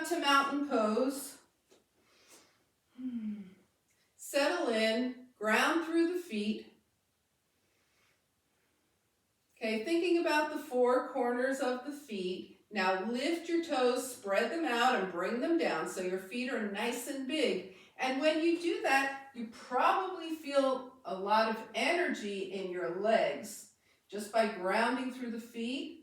to mountain pose. Settle in, ground through the feet. Okay, thinking about the four corners of the feet. Now lift your toes, spread them out, and bring them down so your feet are nice and big. And when you do that, you probably feel a lot of energy in your legs just by grounding through the feet.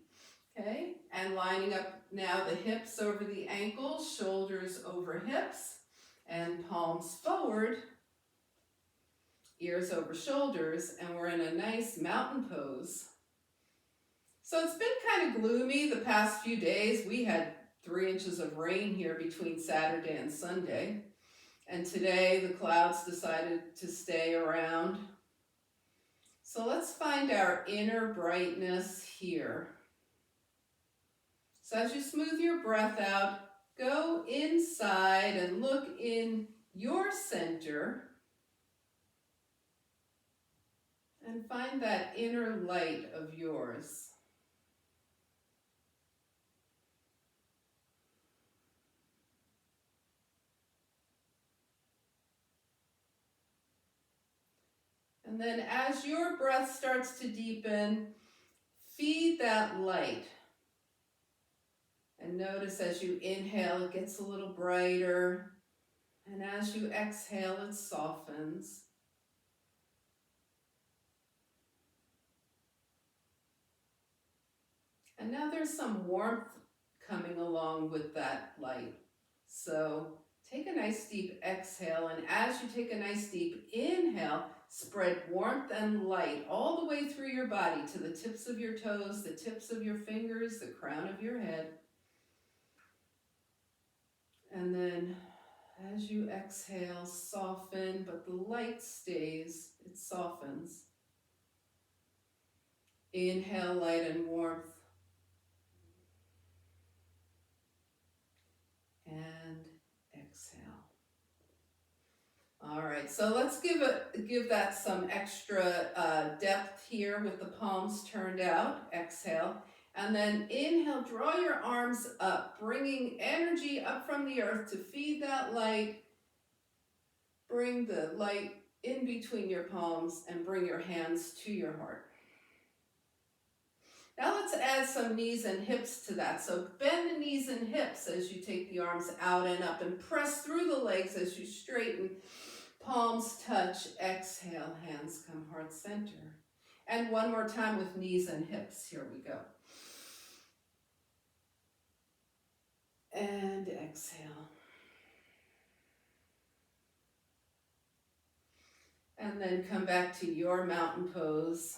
Okay, and lining up now the hips over the ankles, shoulders over hips, and palms forward, ears over shoulders, and we're in a nice mountain pose. So it's been kind of gloomy the past few days. We had 3 inches of rain here between Saturday and Sunday. And today the clouds decided to stay around. So let's find our inner brightness here. So as you smooth your breath out, go inside and look in your center and find that inner light of yours. And then as your breath starts to deepen, feed that light. And notice as you inhale, it gets a little brighter. And as you exhale, it softens. And now there's some warmth coming along with that light. So take a nice deep exhale, and as you take a nice deep inhale, spread warmth and light all the way through your body to the tips of your toes, the tips of your fingers, the crown of your head. And then as you exhale, soften, but the light stays, it softens. Inhale, light and warmth. And exhale. All right, so let's give that some extra depth here with the palms turned out. Exhale. And then inhale, draw your arms up, bringing energy up from the earth to feed that light. Bring the light in between your palms and bring your hands to your heart. Now let's add some knees and hips to that. So bend the knees and hips as you take the arms out and up, and press through the legs as you straighten. Palms touch, exhale, hands come heart center. And one more time with knees and hips. Here we go. And exhale. And then come back to your mountain pose.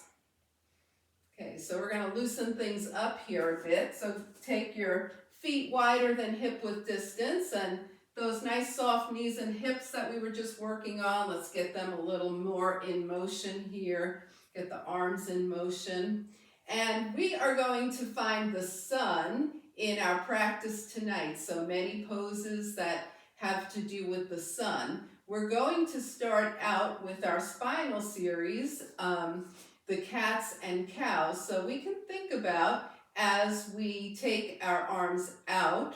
Okay, so we're going to loosen things up here a bit. So take your feet wider than hip width distance, and those nice soft knees and hips that we were just working on, let's get them a little more in motion here. Get the arms in motion. And we are going to find the sun in our practice tonight. So many poses that have to do with the sun. We're going to start out with our spinal series, the cats and cows. So we can think about, as we take our arms out,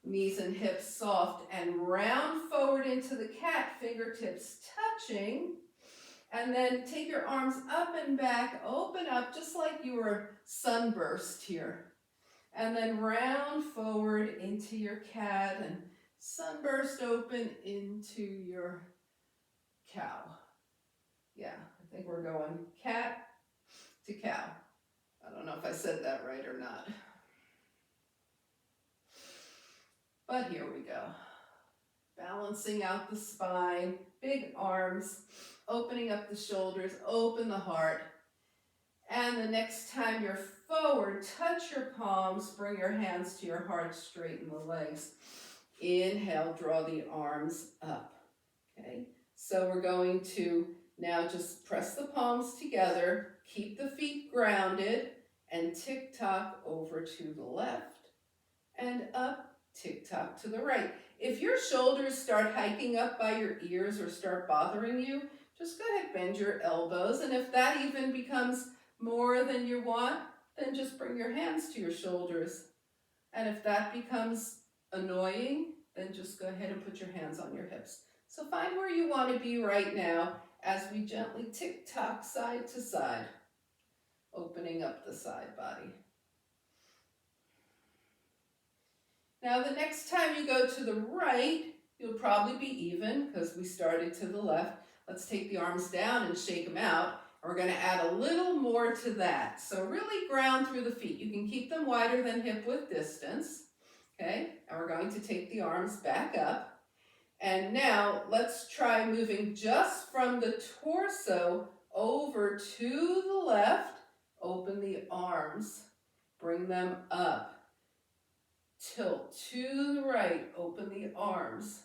knees and hips soft, and round forward into the cat, fingertips touching, and then take your arms up and back, open up just like you were sunburst here, and then round forward into your cat and sunburst open into your cow. Yeah, I think we're going cat to cow. I don't know if I said that right or not. But here we go. Balancing out the spine, big arms, opening up the shoulders, open the heart. And the next time you're forward, touch your palms, bring your hands to your heart, straighten the legs. Inhale, draw the arms up. Okay, so we're going to now just press the palms together, keep the feet grounded, and tick-tock over to the left and up, tick-tock to the right. If your shoulders start hiking up by your ears or start bothering you, just go ahead, bend your elbows, and if that even becomes more than you want, then just bring your hands to your shoulders. And if that becomes annoying, then just go ahead and put your hands on your hips. So find where you want to be right now as we gently tick-tock side to side, opening up the side body. Now the next time you go to the right, you'll probably be even because we started to the left. Let's take the arms down and shake them out. We're going to add a little more to that. So really ground through the feet. You can keep them wider than hip width distance. Okay, and we're going to take the arms back up. And now let's try moving just from the torso over to the left. Open the arms, bring them up. Tilt to the right, open the arms,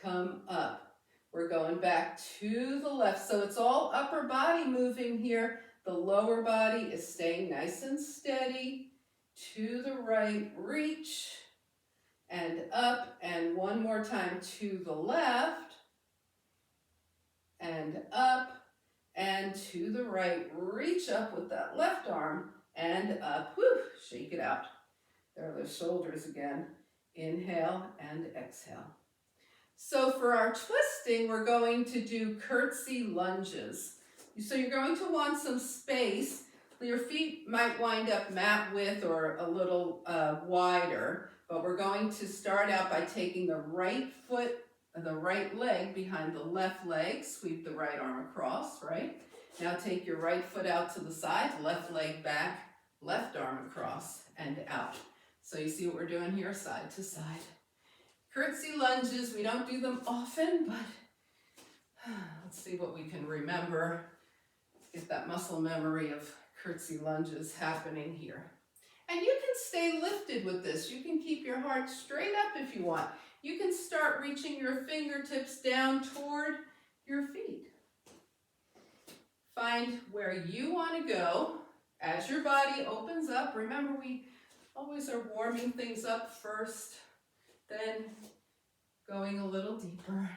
come up. We're going back to the left. So it's all upper body moving here. The lower body is staying nice and steady. To the right, reach, and up. And one more time to the left, and up, and to the right. Reach up with that left arm, and up. Whew, shake it out. There are the shoulders again. Inhale and exhale. So for our twisting, we're going to do curtsy lunges. So you're going to want some space. Your feet might wind up mat width or a little wider, but we're going to start out by taking the right foot, the right leg behind the left leg, sweep the right arm across, right? Now take your right foot out to the side, left leg back, left arm across and out. So you see what we're doing here, side to side. Curtsy lunges, we don't do them often, but let's see what we can remember. Get that muscle memory of curtsy lunges happening here. And you can stay lifted with this. You can keep your heart straight up if you want. You can start reaching your fingertips down toward your feet. Find where you want to go as your body opens up. Remember, we always are warming things up first, then going a little deeper.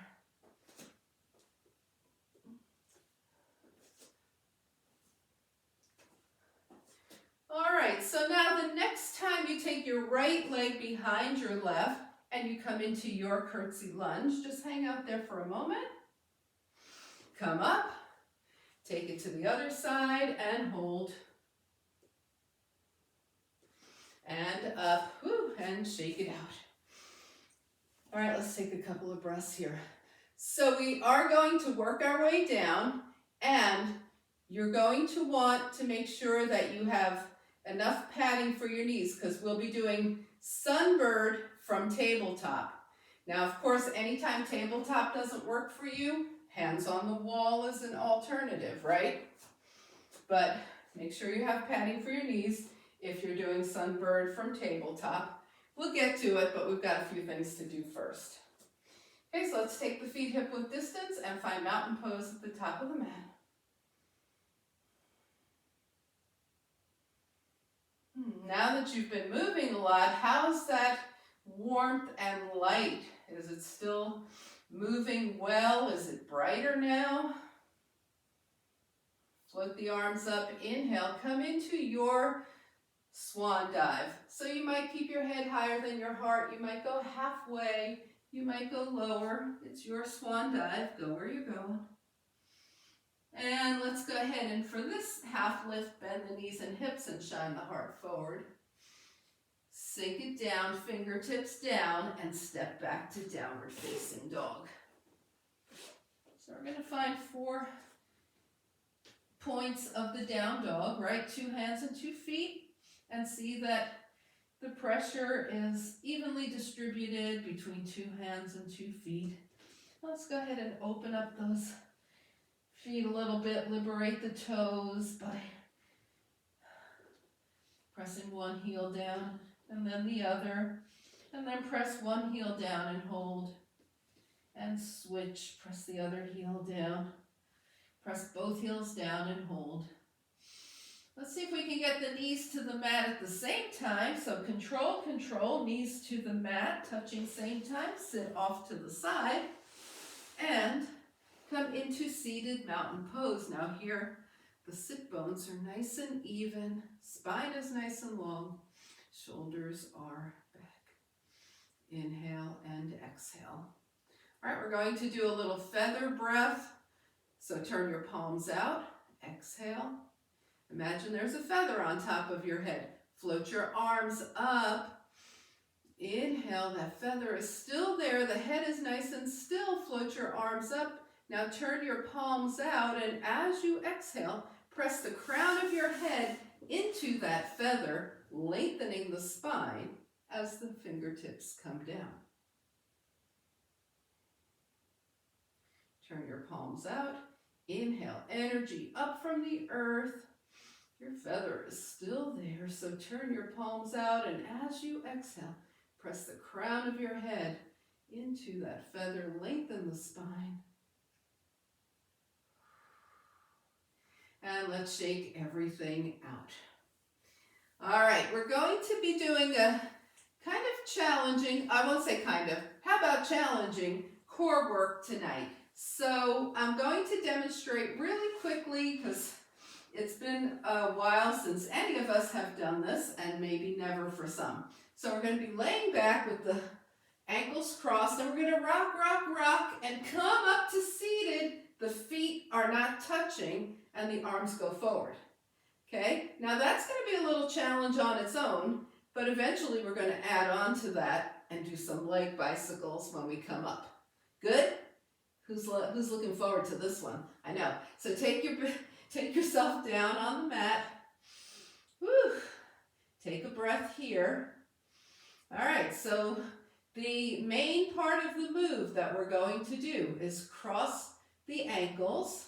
All right, so now the next time you take your right leg behind your left and you come into your curtsy lunge, just hang out there for a moment. Come up, take it to the other side and hold. And up, whew, and shake it out. All right, let's take a couple of breaths here. So we are going to work our way down, and you're going to want to make sure that you have enough padding for your knees because we'll be doing Sunbird from tabletop. Now, of course, anytime tabletop doesn't work for you, hands on the wall is an alternative, right? But make sure you have padding for your knees if you're doing Sunbird from tabletop. We'll get to it, but we've got a few things to do first. Okay, so let's take the feet hip width distance and find mountain pose at the top of the mat. Now that you've been moving a lot, how's that warmth and light? Is it still moving well? Is it brighter now? Float the arms up, inhale, come into your swan dive. So you might keep your head higher than your heart, you might go halfway, you might go lower. It's your swan dive, go where you're going. And let's go ahead and for this half lift, bend the knees and hips and shine the heart forward. Sink it down, fingertips down, and step back to downward facing dog. So we're going to find 4 points of the down dog, right? 2 hands and 2 feet, and see that the pressure is evenly distributed between 2 hands and 2 feet. Let's go ahead and open up those feet a little bit, liberate the toes by pressing one heel down and then the other, and then press one heel down and hold, and switch, press the other heel down, press both heels down and hold. Let's see if we can get the knees to the mat at the same time. So control, knees to the mat, touching same time, sit off to the side, and come into seated mountain pose. Now here, the sit bones are nice and even, spine is nice and long, shoulders are back. Inhale and exhale. All right, we're going to do a little feather breath. So turn your palms out, exhale. Imagine there's a feather on top of your head. Float your arms up. Inhale, that feather is still there. The head is nice and still. Float your arms up. Now turn your palms out, and as you exhale, press the crown of your head into that feather, lengthening the spine as the fingertips come down. Turn your palms out. Inhale, energy up from the earth. Your feather is still there, so turn your palms out, and as you exhale, press the crown of your head into that feather, lengthen the spine. And let's shake everything out. All right, we're going to be doing a kind of challenging, I won't say kind of, how about challenging core work tonight? So I'm going to demonstrate really quickly because it's been a while since any of us have done this, and maybe never for some. So we're going to be laying back with the ankles crossed, and we're going to rock, rock, rock, and come up to seated. The feet are not touching, and the arms go forward. Okay? Now that's going to be a little challenge on its own, but eventually we're going to add on to that and do some leg bicycles when we come up. Good? Who's looking forward to this one? I know. So take yourself down on the mat. Whew. Take a breath here. All right, so the main part of the move that we're going to do is cross the ankles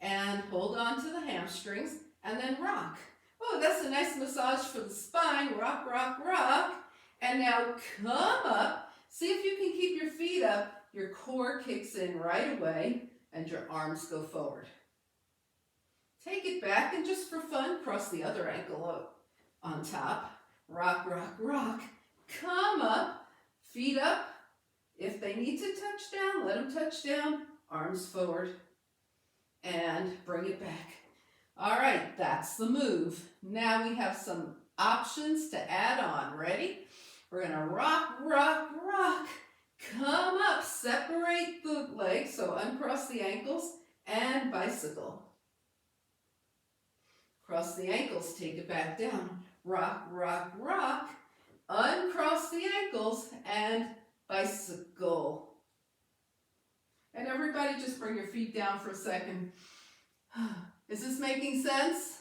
and hold on to the hamstrings and then rock. Oh, that's a nice massage for the spine. Rock, rock, rock. And now come up. See if you can keep your feet up. Your core kicks in right away and your arms go forward. Take it back and just for fun, cross the other ankle up on top. Rock, rock, rock. Come up, feet up. If they need to touch down, let them touch down. Arms forward and bring it back. All right, that's the move. Now we have some options to add on. Ready? We're gonna rock, rock, rock. Come up, separate the legs, so uncross the ankles and bicycle. Cross the ankles, take it back down. Rock, rock, rock. Uncross the ankles and bicycle. And everybody just bring your feet down for a second. Is this making sense?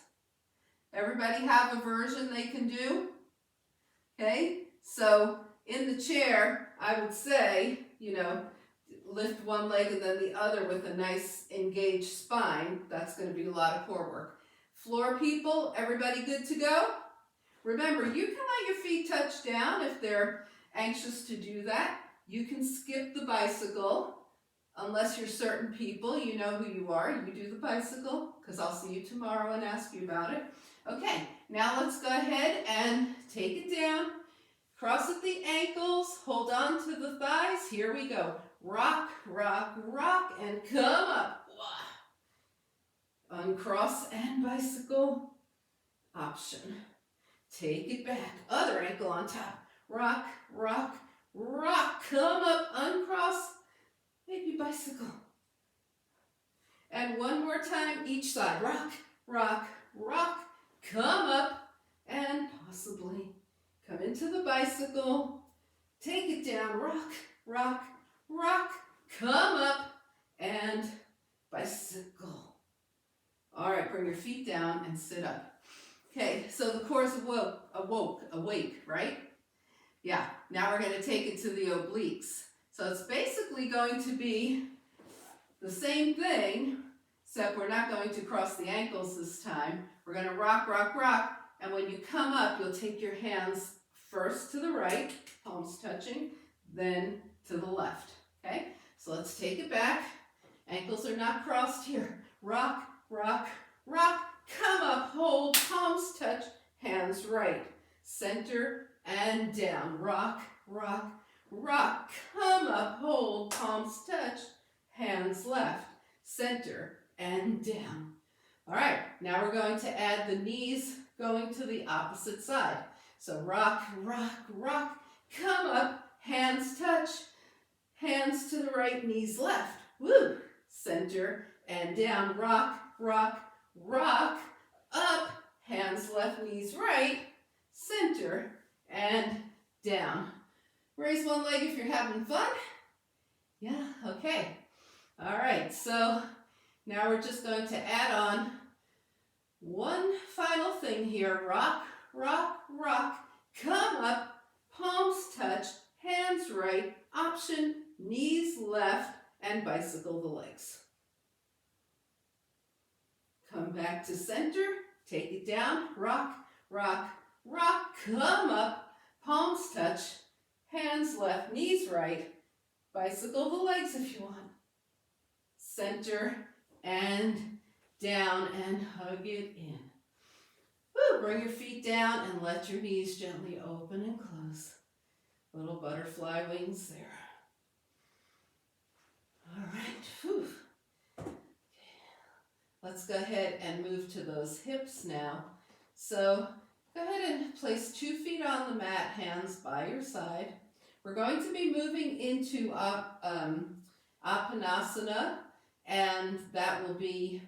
Everybody have a version they can do? Okay, so in the chair, I would say, lift one leg and then the other with a nice engaged spine. That's going to be a lot of core work. Floor people, everybody good to go? Remember, you can let your feet touch down if they're anxious to do that. You can skip the bicycle. Unless you're certain people, you know who you are. You do the bicycle, because I'll see you tomorrow and ask you about it. Okay, now let's go ahead and take it down. Cross at the ankles, hold on to the thighs. Here we go. Rock, rock, rock, and come up. Uncross and bicycle option. Take it back. Other ankle on top. Rock, rock, rock. Come up, uncross, maybe bicycle. And one more time, each side. Rock, rock, rock. Come up and possibly come into the bicycle. Take it down. Rock, rock, rock. Come up and bicycle. All right, bring your feet down and sit up. Okay, so the core is awake, right? Yeah, now we're going to take it to the obliques. So it's basically going to be the same thing, except we're not going to cross the ankles this time. We're going to rock, rock, rock, and when you come up, you'll take your hands first to the right, palms touching, then to the left, okay? So let's take it back. Ankles are not crossed here. Rock, rock, rock, come up, hold, palms touch, hands right, center and down. Rock, rock, rock, come up, hold, palms touch, hands left, center and down. All right, now we're going to add the knees going to the opposite side. So rock, rock, rock, come up, hands touch, hands to the right, knees left. Woo! Center and down, rock, rock, rock, up, hands left, knees right, center, and down. Raise one leg if you're having fun. Yeah, okay. All right, so now we're just going to add on one final thing here. Rock, rock, rock, come up, palms touch, hands right, option, knees left, and bicycle the legs. Come back to center, take it down, rock, rock, rock, come up, palms touch, hands left, knees right, bicycle the legs if you want. Center and down and hug it in. Woo, bring your feet down and let your knees gently open and close. Little butterfly wings there. All right, whew. Okay. Let's go ahead and move to those hips now. So go ahead and place 2 feet on the mat, hands by your side. We're going to be moving into Apanasana, and that will be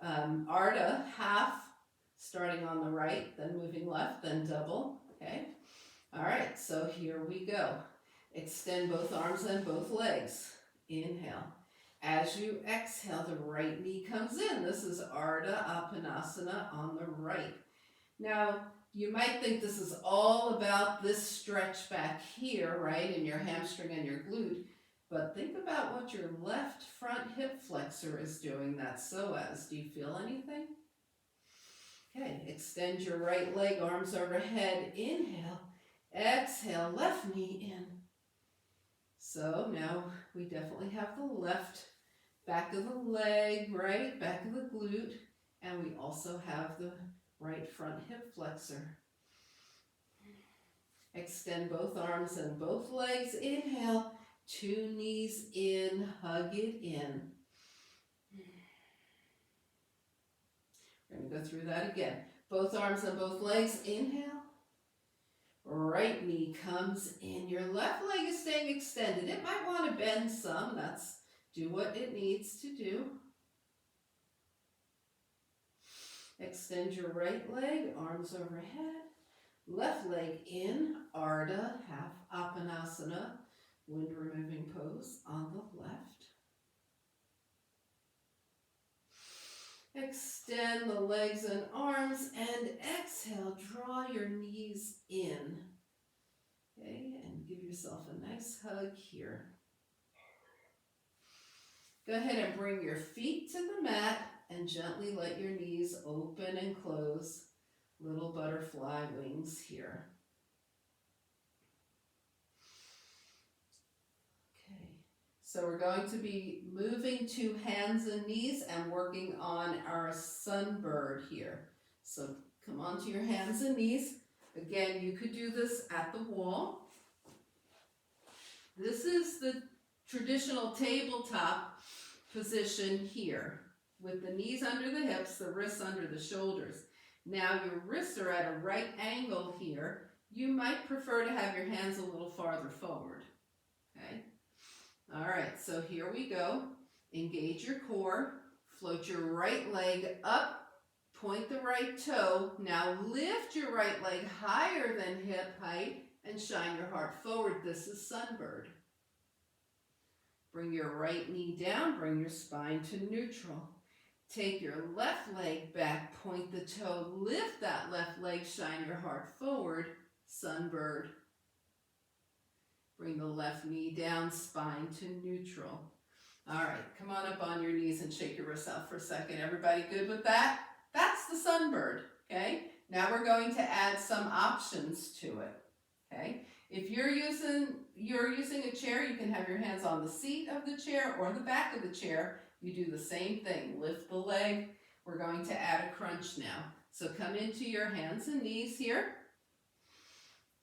Ardha, half, starting on the right, then moving left, then double, okay? All right, so here we go. Extend both arms and both legs. Inhale. As you exhale, the right knee comes in. This is Ardha Apanasana on the right. Now, you might think this is all about this stretch back here, right, in your hamstring and your glute, but think about what your left front hip flexor is doing that psoas. Do you feel anything? Okay, extend your right leg, arms overhead. Inhale, exhale, left knee in. So now we definitely have the left back of the leg, right, back of the glute, and we also have the right front hip flexor. Extend both arms and both legs. Inhale, 2 knees in, hug it in. We're going to go through that again. Both arms and both legs. Inhale. Right knee comes in. Your left leg is staying extended. It might want to bend some. Do what it needs to do. Extend your right leg, arms overhead. Left leg in, Ardha, half Apanasana, wind removing pose on the left. Extend the legs and arms and exhale, draw your knees in. Okay, and give yourself a nice hug here. Go ahead and bring your feet to the mat and gently let your knees open and close. Little butterfly wings here. Okay, so we're going to be moving to hands and knees and working on our sunbird here. So come onto your hands and knees. Again, you could do this at the wall. This is the traditional tabletop position here, with the knees under the hips, the wrists under the shoulders. Now your wrists are at a right angle here. You might prefer to have your hands a little farther forward, okay? All right, so here we go. Engage your core, float your right leg up, point the right toe. Now lift your right leg higher than hip height and shine your heart forward. This is sunbird. Bring your right knee down, bring your spine to neutral. Take your left leg back, point the toe, lift that left leg, shine your heart forward, sunbird. Bring the left knee down, spine to neutral. All right, come on up on your knees and shake your wrists out for a second. Everybody good with that? That's the sunbird, okay? Now we're going to add some options to it, okay? If you're using a chair, you can have your hands on the seat of the chair or the back of the chair. You do the same thing. Lift the leg. We're going to add a crunch now. So come into your hands and knees here.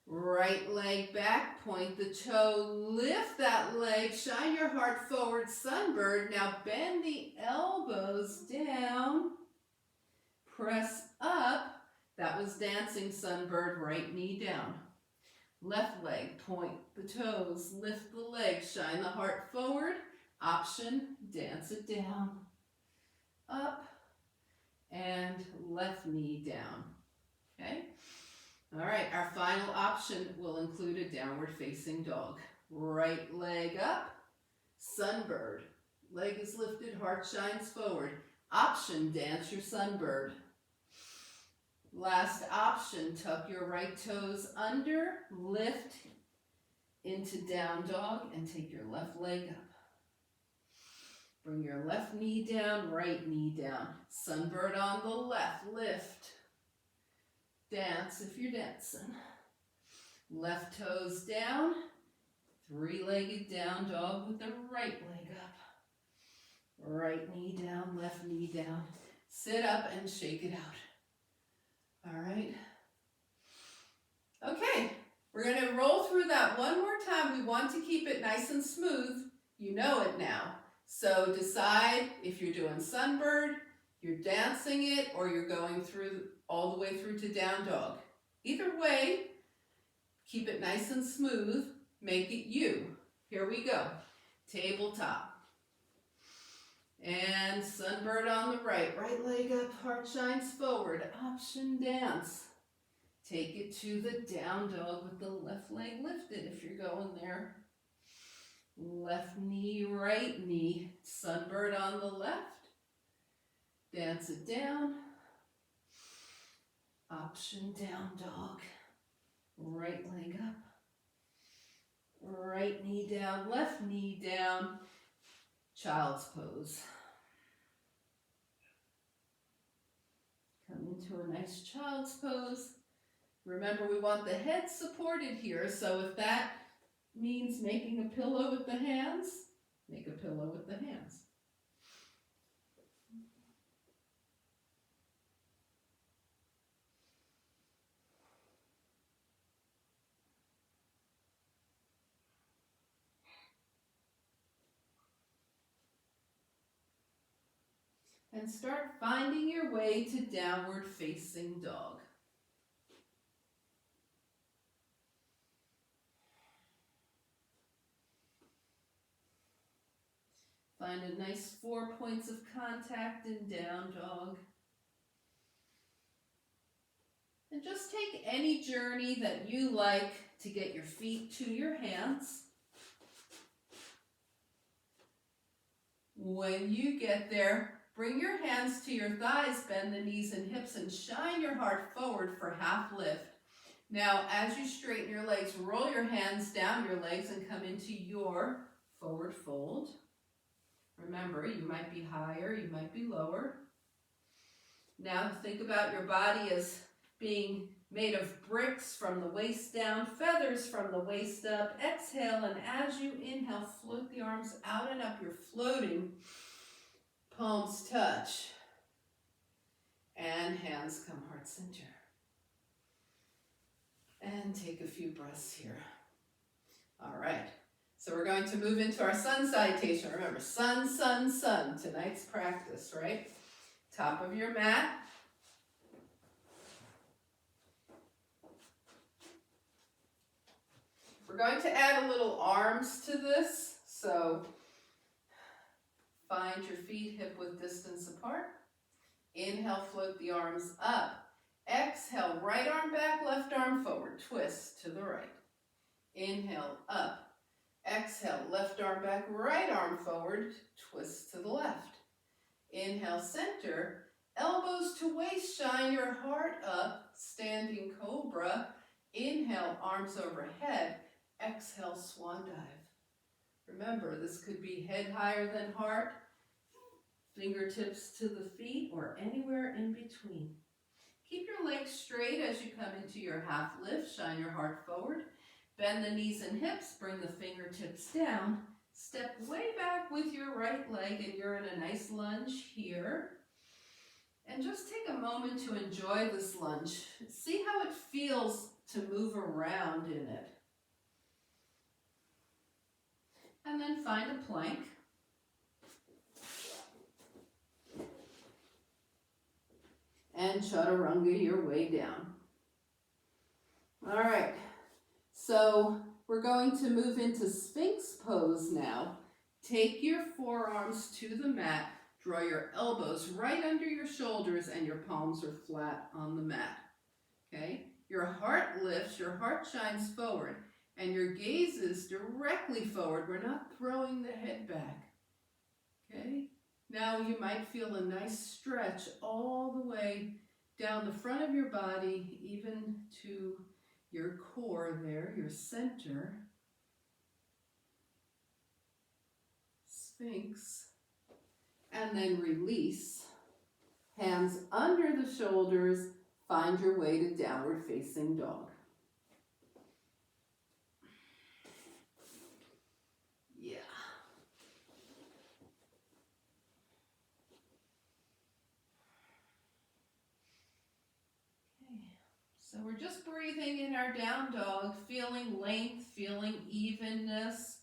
Right leg back, point the toe, lift that leg, shine your heart forward, sunbird. Now bend the elbows down, press up. That was dancing sunbird, right knee down. Left leg, point the toes, lift the leg, shine the heart forward. Option, dance it down, up, and left knee down, okay? All right, our final option will include a downward facing dog. Right leg up, sunbird. Leg is lifted, heart shines forward. Option, dance your sunbird. Last option, tuck your right toes under, lift into down dog, and take your left leg up. Bring your left knee down, right knee down. Sunbird on the left, lift. Dance if you're dancing. Left toes down, three-legged down dog with the right leg up. Right knee down, left knee down. Sit up and shake it out. All right. Okay, we're going to roll through that one more time. We want to keep it nice and smooth. You know it now. So decide if you're doing sunbird, you're dancing it, or you're going through all the way through to down dog. Either way, keep it nice and smooth. Make it you. Here we go. Tabletop. And sunbird on the right. Right leg up, heart shines forward. Option dance. Take it to the down dog with the left leg lifted if you're going there. Left knee, right knee. Sunbird on the left. Dance it down. Option down dog. Right leg up. Right knee down, left knee down. Child's pose. Come into a nice child's pose. Remember, we want the head supported here, so if that means making a pillow with the hands, make a pillow with the hands. And start finding your way to downward facing dog. Find a nice 4 points of contact in down dog. And just take any journey that you like to get your feet to your hands. When you get there, bring your hands to your thighs, bend the knees and hips, and shine your heart forward for half lift. Now, as you straighten your legs, roll your hands down your legs and come into your forward fold. Remember, you might be higher, you might be lower. Now, think about your body as being made of bricks from the waist down, feathers from the waist up. Exhale, and as you inhale, float the arms out and up. You're floating. Palms touch. And hands come heart center. And take a few breaths here. All right. So we're going to move into our sun salutation. Remember, sun, sun, sun. Tonight's practice, right? Top of your mat. We're going to add a little arms to this. So find your feet hip-width distance apart. Inhale, float the arms up. Exhale, right arm back, left arm forward. Twist to the right. Inhale, up. Exhale, left arm back, right arm forward. Twist to the left. Inhale, center. Elbows to waist, shine your heart up. Standing cobra. Inhale, arms overhead. Exhale, swan dive. Remember, this could be head higher than heart, fingertips to the feet, or anywhere in between. Keep your legs straight as you come into your half lift. Shine your heart forward. Bend the knees and hips. Bring the fingertips down. Step way back with your right leg, and you're in a nice lunge here. And just take a moment to enjoy this lunge. See how it feels to move around in it. And then find a plank. And chaturanga your way down. All right. So we're going to move into Sphinx pose now. Take your forearms to the mat, draw your elbows right under your shoulders, and your palms are flat on the mat. Okay? Your heart lifts, your heart shines forward, and your gaze is directly forward. We're not throwing the head back. Okay? Now you might feel a nice stretch all the way down the front of your body, even to your core there, your center. Sphinx. And then release. Hands under the shoulders. Find your way to downward facing dog. Yeah. Okay. So we're just breathing in our down dog, feeling length, feeling evenness.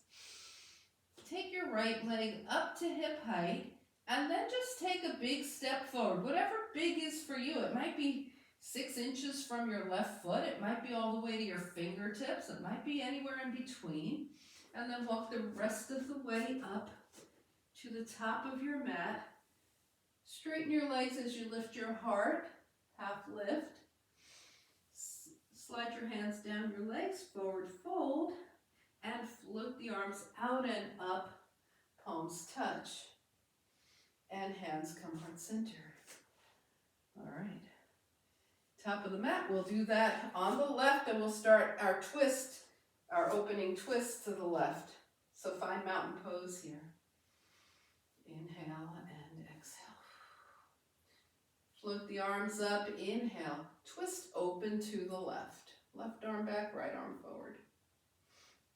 Take your right leg up to hip height, and then just take a big step forward. Whatever big is for you. It might be 6 inches from your left foot. It might be all the way to your fingertips. It might be anywhere in between. And then walk the rest of the way up to the top of your mat. Straighten your legs as you lift your heart, half lift. Slide your hands down your legs, forward fold, and float the arms out and up, palms touch, and hands come heart center. All right. Top of the mat, we'll do that on the left, and we'll start our twist, our opening twist to the left. So find mountain pose here. Inhale and exhale. Float the arms up, inhale, twist open to the left. Left arm back, right arm forward.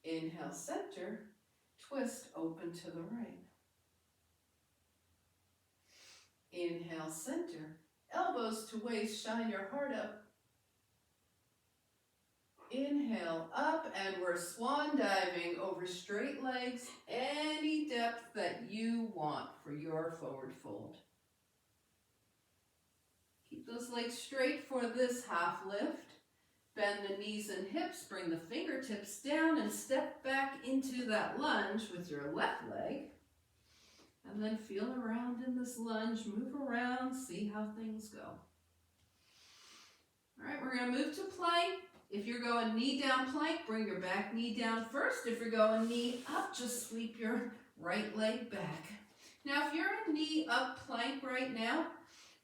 Inhale, center, twist open to the right. Inhale, center, elbows to waist, shine your heart up. Inhale, up, and we're swan diving over straight legs, any depth that you want for your forward fold. Keep those legs straight for this half lift. Bend the knees and hips, bring the fingertips down, and step back into that lunge with your left leg. And then feel around in this lunge, move around, see how things go. All right, we're going to move to plank. If you're going knee down plank, bring your back knee down first. If you're going knee up, just sweep your right leg back. Now, if you're in knee up plank right now,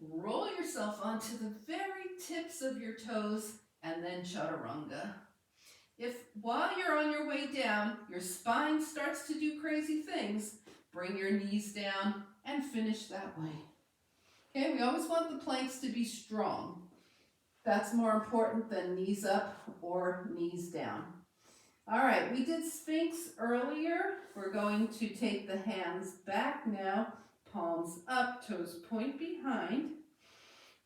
roll yourself onto the very tips of your toes and then chaturanga. If while you're on your way down, your spine starts to do crazy things, bring your knees down and finish that way. Okay, we always want the planks to be strong. That's more important than knees up or knees down. All right, we did Sphinx earlier. We're going to take the hands back now, palms up, toes point behind.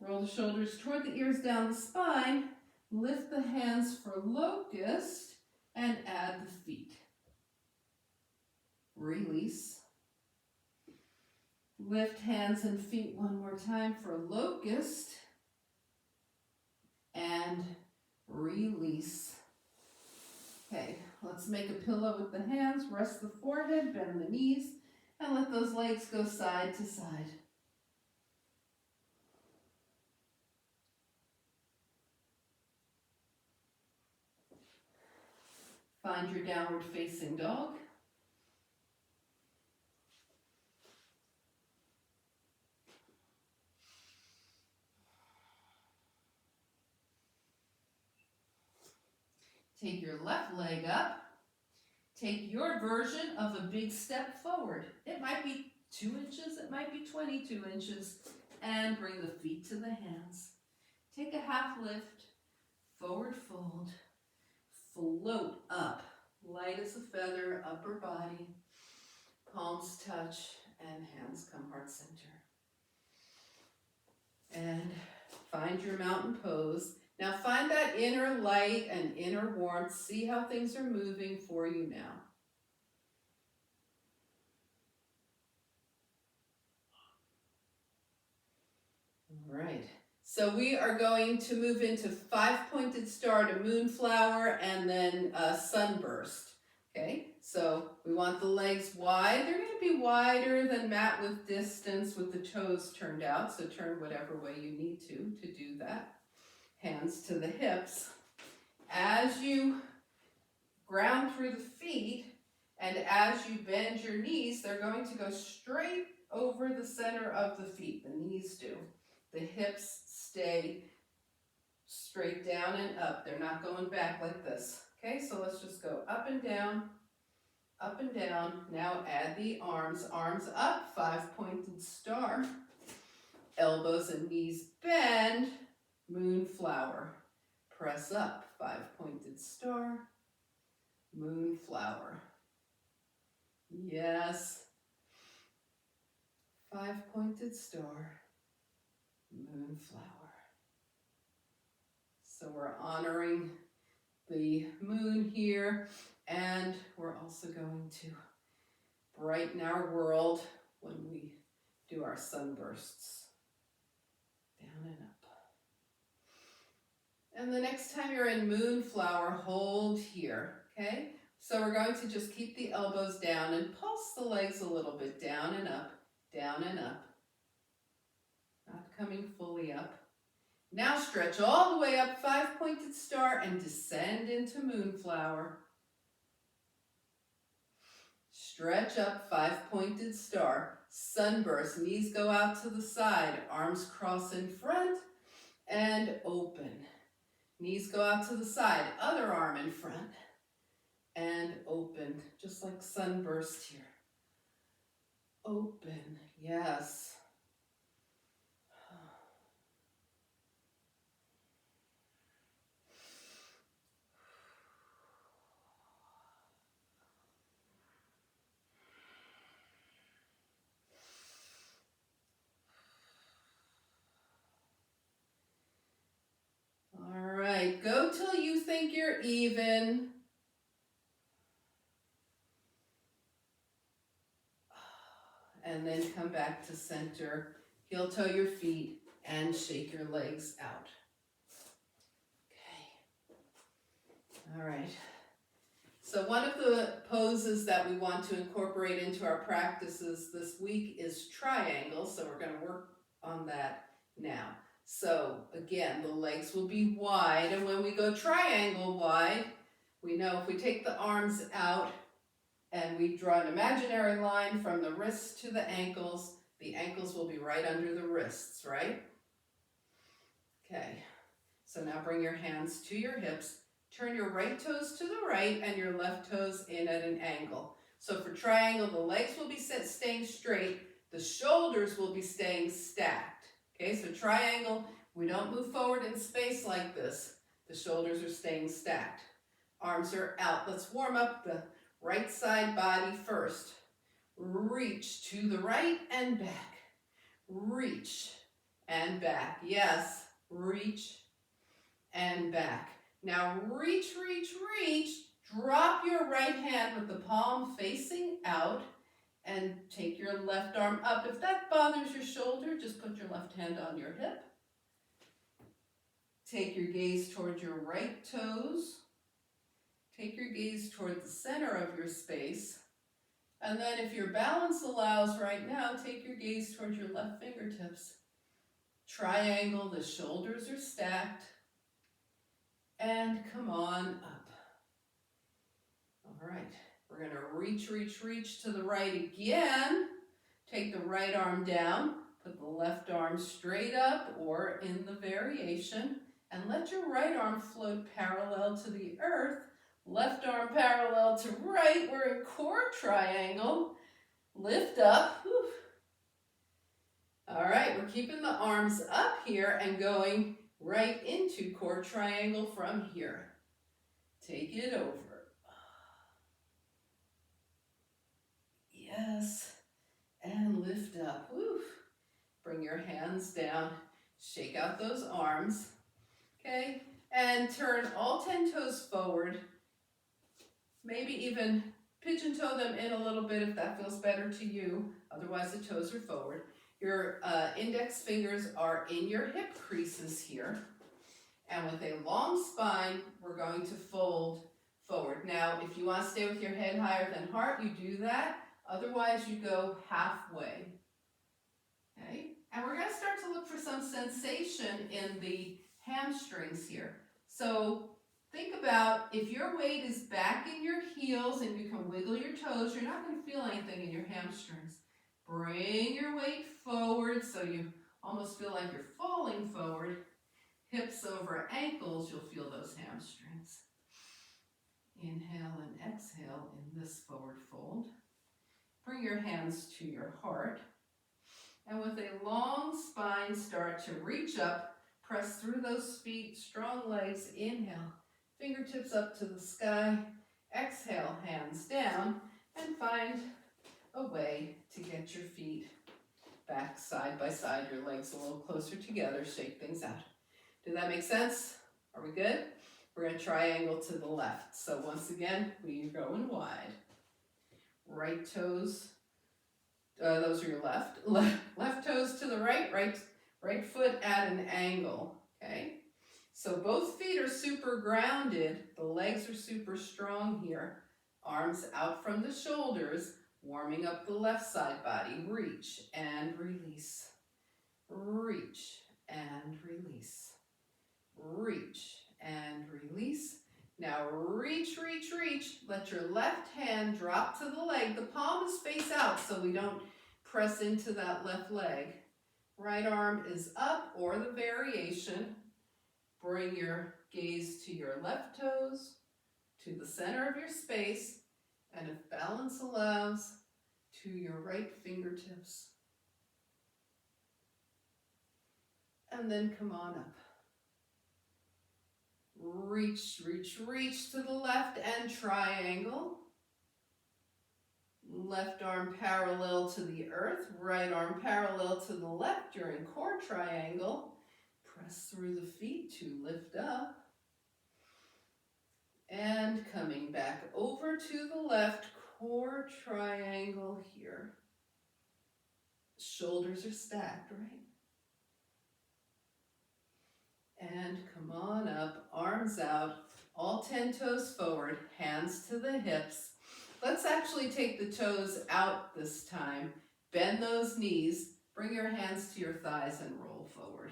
Roll the shoulders toward the ears, down the spine. Lift the hands for locust and add the feet. Release. Lift hands and feet one more time for locust. And release. Okay, let's make a pillow with the hands, rest the forehead, bend the knees, and let those legs go side to side. Find your downward facing dog. Take your left leg up. Take your version of a big step forward. It might be 2 inches, it might be 22 inches. And bring the feet to the hands. Take a half lift, forward fold, float up. Light as a feather, upper body. Palms touch and hands come heart center. And find your mountain pose. Now find that inner light and inner warmth. See how things are moving for you now. All right. So we are going to move into 5-pointed star to moonflower and then sunburst. Okay, so we want the legs wide. They're going to be wider than mat with distance with the toes turned out. So turn whatever way you need to do that. Hands to the hips. As you ground through the feet and as you bend your knees, they're going to go straight over the center of the feet. The knees do. The hips stay straight down and up. They're not going back like this. Okay, so let's just go up and down, up and down. Now add the arms. Arms up, 5-pointed star. Elbows and knees bend, moonflower. Press up, 5-pointed star, moonflower. Yes. 5-pointed star, moonflower. So we're honoring the moon here, and we're also going to brighten our world when we do our sunbursts. Down and up. And the next time you're in moonflower, hold here, okay? So we're going to just keep the elbows down and pulse the legs a little bit, down and up, down and up. Not coming fully up. Now stretch all the way up, 5-pointed star, and descend into moonflower. Stretch up, 5-pointed star. Sunburst, knees go out to the side, arms cross in front, and open. Knees go out to the side, other arm in front, and open, just like sunburst here. Open, yes. All right, go till you think you're even. And then come back to center. Heel toe your feet and shake your legs out. Okay. All right. So one of the poses that we want to incorporate into our practices this week is triangle. So we're going to work on that now. So again, the legs will be wide. And when we go triangle wide, we know if we take the arms out, and we draw an imaginary line from the wrists to the ankles will be right under the wrists, right? Okay, so now bring your hands to your hips. Turn your right toes to the right and your left toes in at an angle. So for triangle, the legs will be staying straight. The shoulders will be staying stacked. Okay, so triangle, we don't move forward in space like this. The shoulders are staying stacked. Arms are out. Let's warm up the right side body first. Reach to the right and back. Reach and back. Yes, reach and back. Now reach, reach, reach. Drop your right hand with the palm facing out and take your left arm up. If that bothers your shoulder, just put your left hand on your hip. Take your gaze toward your right toes. Take your gaze toward the center of your space. And then if your balance allows right now, take your gaze toward your left fingertips. Triangle, the shoulders are stacked. And come on up. All right, we're going to reach, reach, reach to the right again. Take the right arm down. Put the left arm straight up or in the variation. And let your right arm float parallel to the earth. Left arm parallel to right. We're in core triangle. Lift up. Whew. All right, we're keeping the arms up here and going right into core triangle from here. Take it over. Yes. And lift up. Whew. Bring your hands down. Shake out those arms. Okay. And turn all 10 toes forward. Maybe even pigeon toe them in a little bit if that feels better to you. Otherwise, the toes are forward. Your index fingers are in your hip creases here. And with a long spine, we're going to fold forward. Now, if you want to stay with your head higher than heart, you do that. Otherwise, you go halfway. Okay? And we're going to start to look for some sensation in the hamstrings here. So think about if your weight is back in your heels and you can wiggle your toes, you're not going to feel anything in your hamstrings. Bring your weight forward so you almost feel like you're falling forward. Hips over ankles, you'll feel those hamstrings. Inhale and exhale in this forward fold. Bring your hands to your heart. And with a long spine, start to reach up. Press through those feet, strong legs. Inhale, fingertips up to the sky. Exhale, hands down. And find a way to get your feet back side by side. Your legs a little closer together. Shake things out. Did that make sense? Are we good? We're going to triangle to the left. So once again, we are going wide. Right toes, those are your left toes to the right foot at an angle, okay? So both feet are super grounded. The legs are super strong here. Arms out from the shoulders, warming up the left side body. Reach and release. Reach and release. Reach and release. Now reach, reach, reach. Let your left hand drop to the leg. The palm is face out so we don't press into that left leg. Right arm is up or the variation. Bring your gaze to your left toes, to the center of your space, and if balance allows, to your right fingertips. And then come on up. Reach, reach, reach to the left and triangle. Left arm parallel to the earth, right arm parallel to the left during core triangle. Press through the feet to lift up. And coming back over to the left, core triangle here. Shoulders are stacked, right? And come on up, arms out, all 10 toes forward, hands to the hips. Let's actually take the toes out this time. Bend those knees, bring your hands to your thighs and roll forward.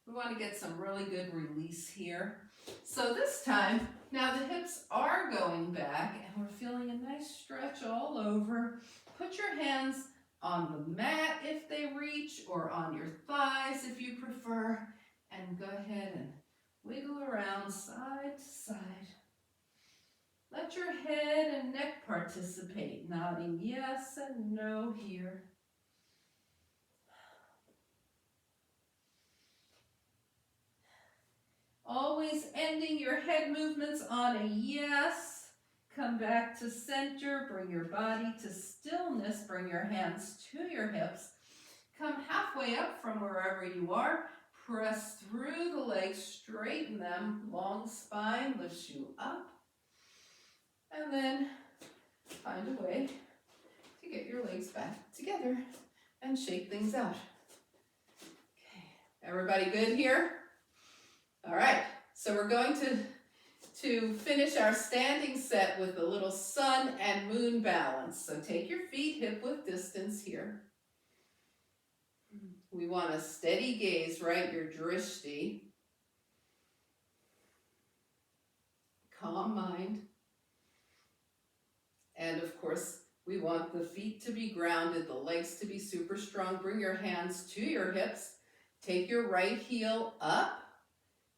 We want to get some really good release here. So this time, now the hips are going back and we're feeling a nice stretch all over. Put your hands on the mat if they reach or on your thighs if you prefer. And go ahead and wiggle around side to side. Let your head and neck participate, nodding yes and no here. Always ending your head movements on a yes. Come back to center, bring your body to stillness, bring your hands to your hips. Come halfway up from wherever you are. Press through the legs, straighten them, long spine lifts you up. And then find a way to get your legs back together and shake things out. Okay, everybody good here? All right, so we're going to finish our standing set with a little sun and moon balance. So take your feet hip width distance here. We want a steady gaze, right? Your drishti. Calm mind. And of course, we want the feet to be grounded, the legs to be super strong. Bring your hands to your hips. Take your right heel up.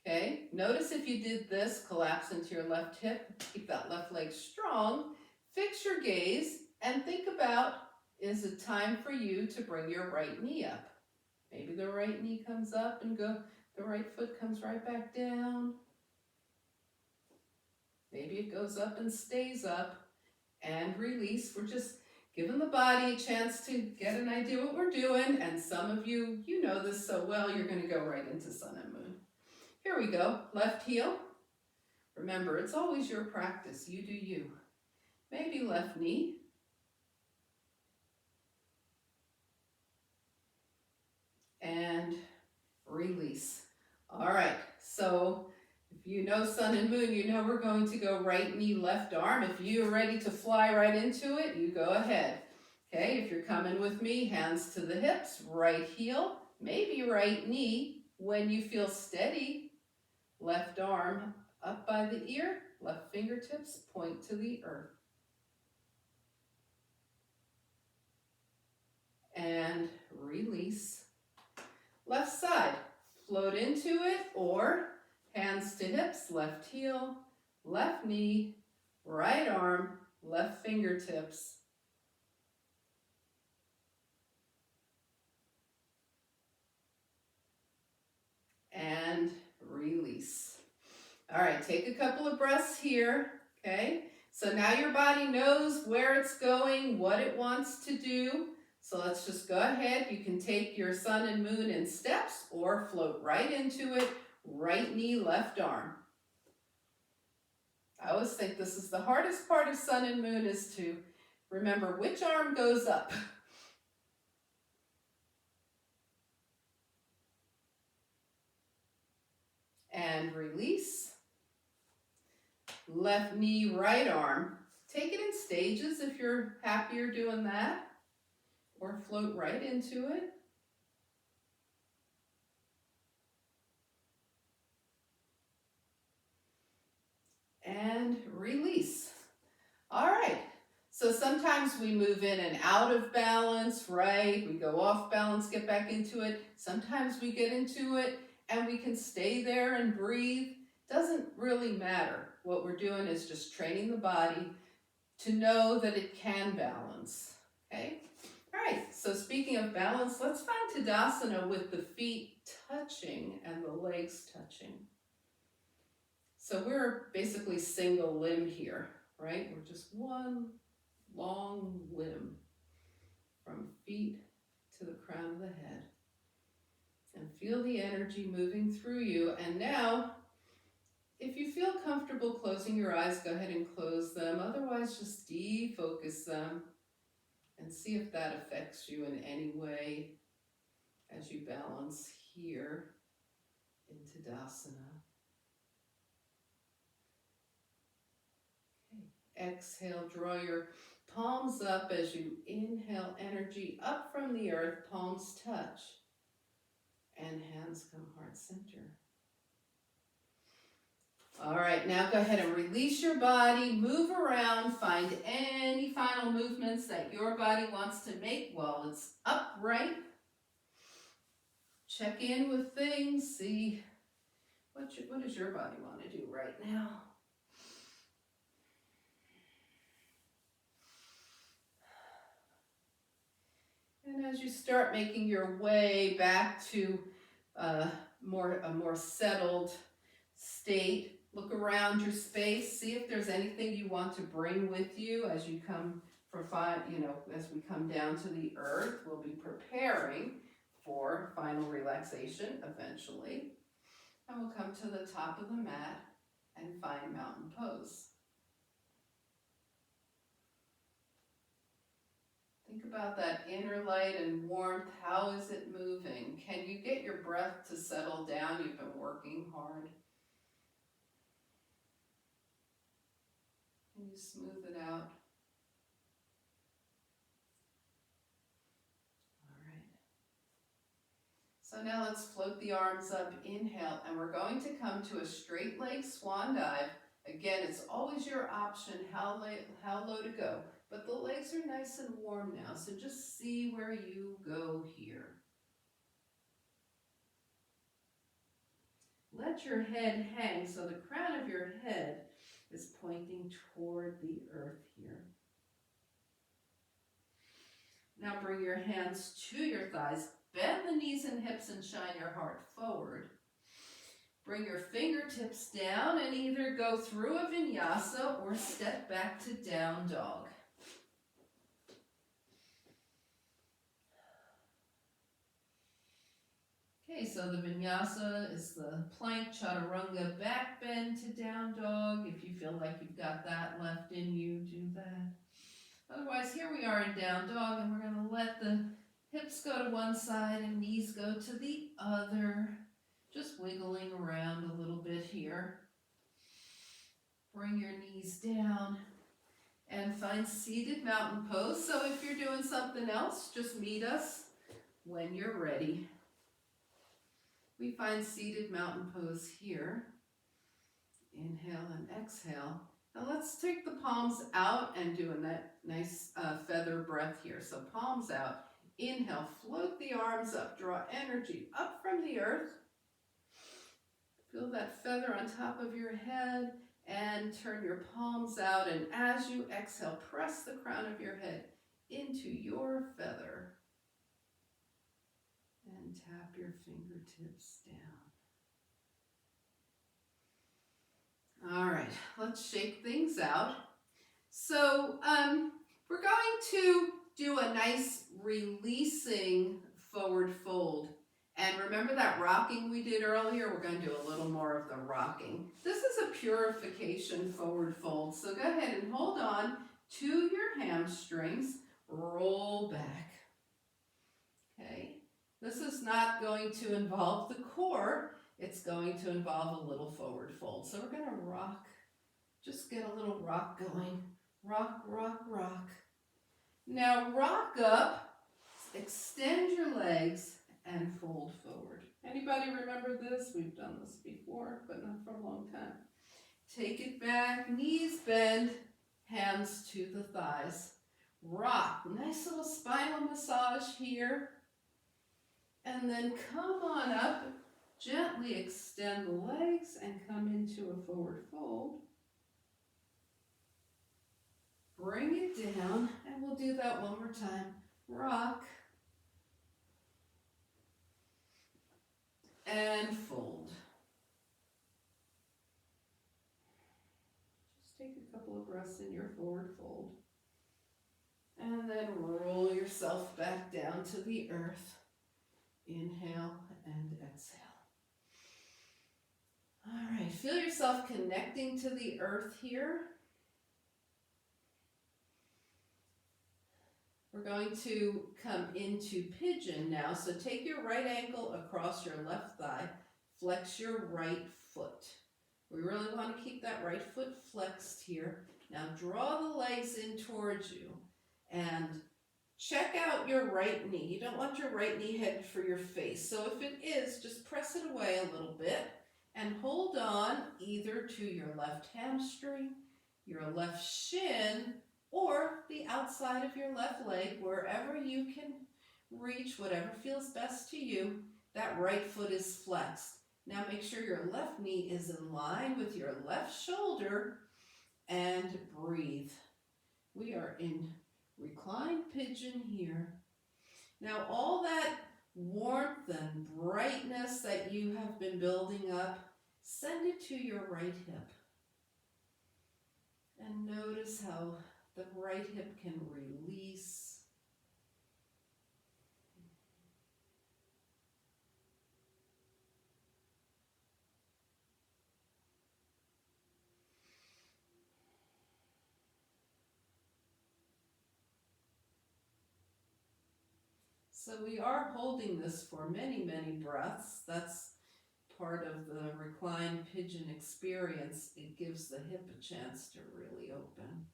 Okay, notice if you did this, collapse into your left hip. Keep that left leg strong. Fix your gaze and think about, is it time for you to bring your right knee up? Maybe the right knee comes up and the right foot comes right back down. Maybe it goes up and stays up. And release. We're just giving the body a chance to get an idea what we're doing. And some of you, you know this so well, you're going to go right into sun and moon. Here we go. Left heel. Remember, it's always your practice. You do you. Maybe left knee. and release. All right, so if you know sun and moon, you know we're going to go right knee, left arm. If you're ready to fly right into it, you go ahead. Okay, if you're coming with me, hands to the hips, right heel, maybe right knee. When you feel steady, left arm up by the ear, left fingertips point to the earth. And release. Left side, float into it, or hands to hips, left heel, left knee, right arm, left fingertips. And release. All right, take a couple of breaths here, okay? So now your body knows where it's going, what it wants to do. So let's just go ahead. You can take your sun and moon in steps or float right into it, right knee, left arm. I always think this is the hardest part of sun and moon, is to remember which arm goes up. And release. Left knee, right arm. Take it in stages if you're happier doing that, or float right into it. And release. All right, so sometimes we move in and out of balance, right? We go off balance, get back into it. Sometimes we get into it and we can stay there and breathe. Doesn't really matter. What we're doing is just training the body to know that it can balance, okay? All right, so speaking of balance, let's find Tadasana with the feet touching and the legs touching. So we're basically single limb here, right? We're just one long limb from feet to the crown of the head. And feel the energy moving through you. And now, if you feel comfortable closing your eyes, go ahead and close them. Otherwise, just defocus them and see if that affects you in any way as you balance here in Tadasana. Okay. Exhale, draw your palms up as you inhale energy up from the earth, palms touch, and hands come heart center. All right, now go ahead and release your body, move around, find any final movements that your body wants to make while it's upright. Check in with things, see what does your body want to do right now. And as you start making your way back to a more settled state, look around your space, see if there's anything you want to bring with you as you come as we come down to the earth. We'll be preparing for final relaxation eventually. And we'll come to the top of the mat and find mountain pose. Think about that inner light and warmth. How is it moving? Can you get your breath to settle down? You've been working hard. Can you smooth it out? All right. So now let's float the arms up. Inhale, and we're going to come to a straight leg swan dive. Again, it's always your option how low to go. But the legs are nice and warm now, so just see where you go here. Let your head hang so the crown of your head is pointing toward the earth here. Now bring your hands to your thighs, bend the knees and hips and shine your heart forward. Bring your fingertips down and either go through a vinyasa or step back to down dog. Okay, so the vinyasa is the plank chaturanga back bend to down dog. If you feel like you've got that left in you, do that. Otherwise, here we are in down dog, and we're going to let the Hips go to one side and knees go to the other. Just wiggling around a little bit here. Bring your knees down and find seated mountain pose. So if you're doing something else, just meet us when you're ready. We find seated mountain pose here. Inhale and exhale. Now let's take the palms out and do a nice feather breath here. So palms out. Inhale, float the arms up, draw energy up from the earth. Feel that feather on top of your head and turn your palms out. And as you exhale, press the crown of your head into your feather. And tap your fingertips down. All right, let's shake things out. So we're going to do a nice releasing forward fold. And remember that rocking we did earlier? We're going to do a little more of the rocking. This is a purification forward fold. So go ahead and hold on to your hamstrings. Roll back. Okay. This is not going to involve the core. It's going to involve a little forward fold. So we're going to rock. Just get a little rock going. Rock, rock, rock. Now rock up. Extend your legs and fold forward. Anybody remember this? We've done this before, but not for a long time. Take it back, knees bend, hands to the thighs. Rock, nice little spinal massage here. And then come on up, gently extend the legs and come into a forward fold. Bring it down, and we'll do that one more time. Rock. And fold. Just take a couple of breaths in your forward fold. And then roll yourself back down to the earth. Inhale and exhale. All right, feel yourself connecting to the earth here. We're going to come into pigeon now. So take your right ankle across your left thigh. Flex your right foot. We really want to keep that right foot flexed here. Now draw the legs in towards you and check out your right knee. You don't want your right knee headed for your face. So if it is, just press it away a little bit and hold on either to your left hamstring, your left shin, or the outside of your left leg, wherever you can reach, whatever feels best to you. That right foot is flexed. Now make sure your left knee is in line with your left shoulder and breathe. We are in reclined pigeon here. Now all that warmth and brightness that you have been building up, send it to your right hip. And notice how the right hip can release. So we are holding this for many, many breaths. That's part of the reclined pigeon experience. It gives the hip a chance to really open.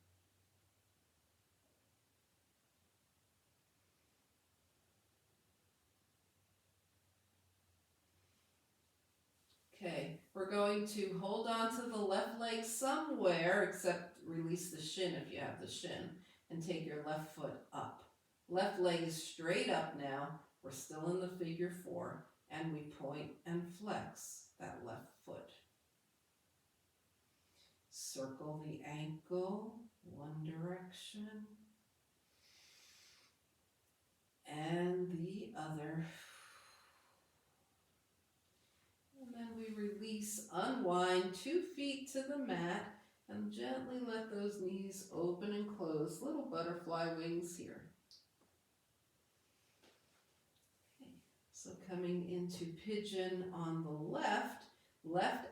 Okay, we're going to hold on to the left leg somewhere, except release the shin if you have the shin, and take your left foot up. Left leg is straight up now. We're still in the figure four, and we point and flex that left foot. Circle the ankle, one direction, and the other. And then we release, unwind 2 feet to the mat, and gently let those knees open and close. Little butterfly wings here. Okay, so coming into pigeon on the left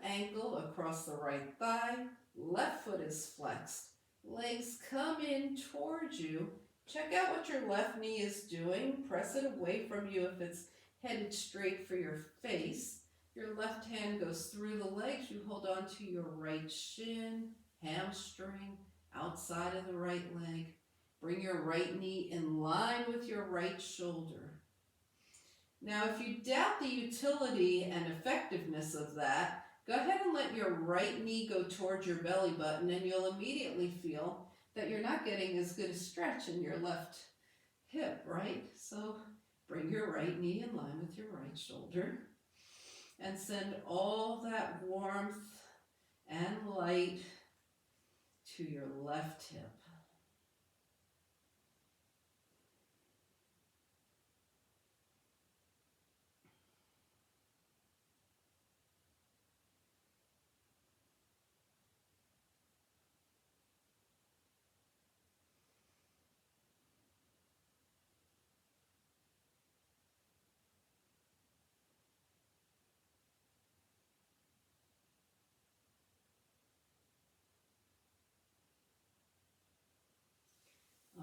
ankle across the right thigh, left foot is flexed. Legs come in towards you, Check out what your left knee is doing. Press it away from you if it's headed straight for your face. Your left hand goes through the legs. You hold on to your right shin, hamstring, outside of the right leg. Bring your right knee in line with your right shoulder. Now, if you doubt the utility and effectiveness of that, go ahead and let your right knee go towards your belly button, and you'll immediately feel that you're not getting as good a stretch in your left hip, right? So bring your right knee in line with your right shoulder and send all that warmth and light to your left hip.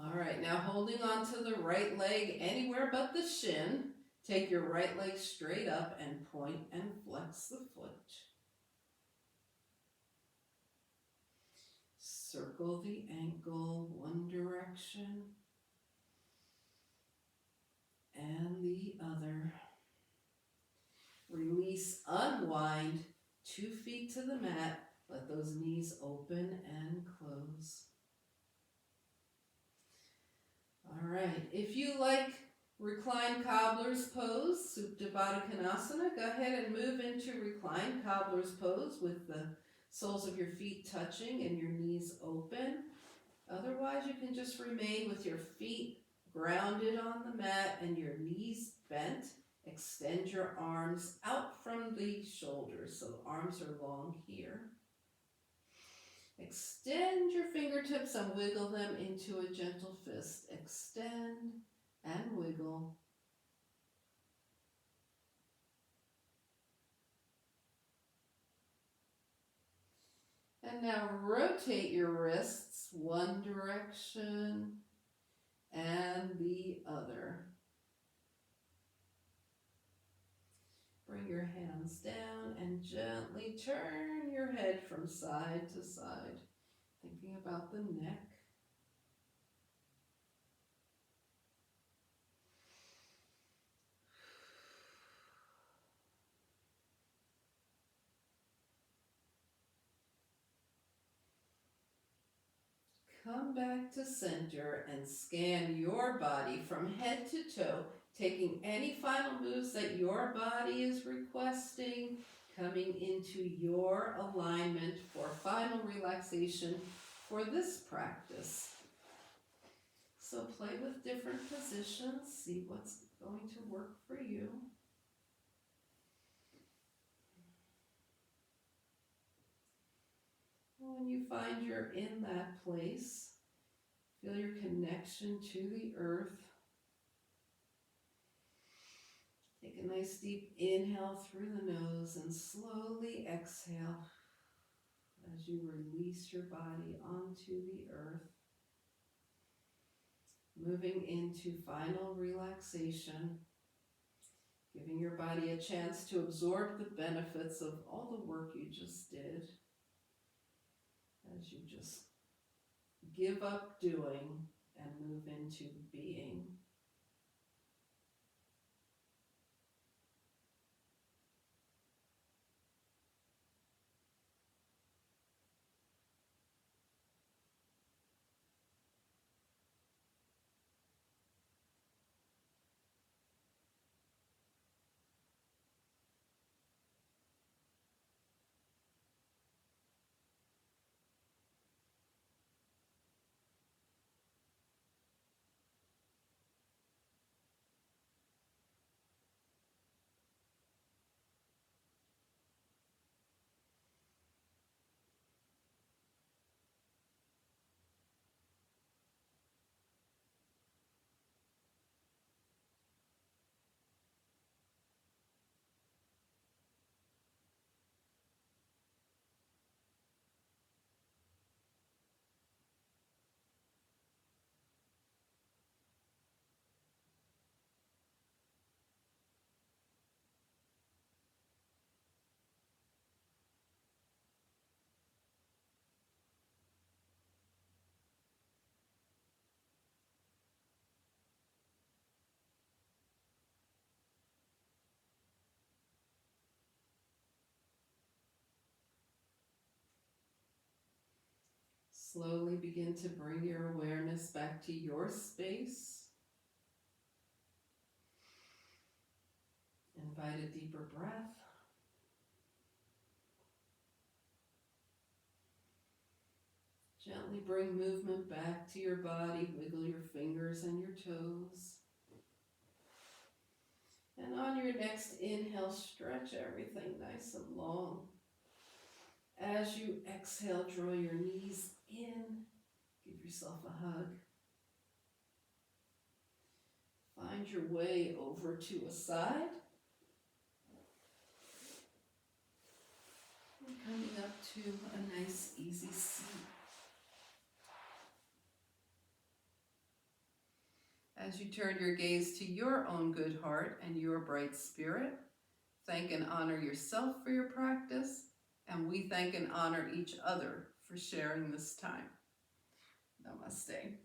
All right, now holding on to the right leg anywhere but the shin, take your right leg straight up and point and flex the foot. Circle the ankle one direction and the other. Release, unwind, 2 feet to the mat. Let those knees open and close. All right, if you like reclined cobbler's pose, Supta Baddha Konasana, go ahead and move into reclined cobbler's pose with the soles of your feet touching and your knees open. Otherwise, you can just remain with your feet grounded on the mat and your knees bent. Extend your arms out from the shoulders, so the arms are long here. Extend your fingertips and wiggle them into a gentle fist. Extend and wiggle. And now rotate your wrists one direction and the other. Bring your hands down and gently turn your head from side to side, thinking about the neck. Come back to center and scan your body from head to toe, taking any final moves that your body is requesting, coming into your alignment for final relaxation for this practice. So play with different positions, see what's going to work for you. When you find you're in that place, feel your connection to the earth. Take a nice deep inhale through the nose and slowly exhale as you release your body onto the earth. Moving into final relaxation, giving your body a chance to absorb the benefits of all the work you just did as you just give up doing and move into being. Slowly begin to bring your awareness back to your space. Invite a deeper breath. Gently bring movement back to your body. Wiggle your fingers and your toes. And on your next inhale, stretch everything nice and long. As you exhale, draw your knees in. Give yourself a hug. Find your way over to a side. And coming up to a nice, easy seat. As you turn your gaze to your own good heart and your bright spirit, thank and honor yourself for your practice, and we thank and honor each other for sharing this time. Namaste.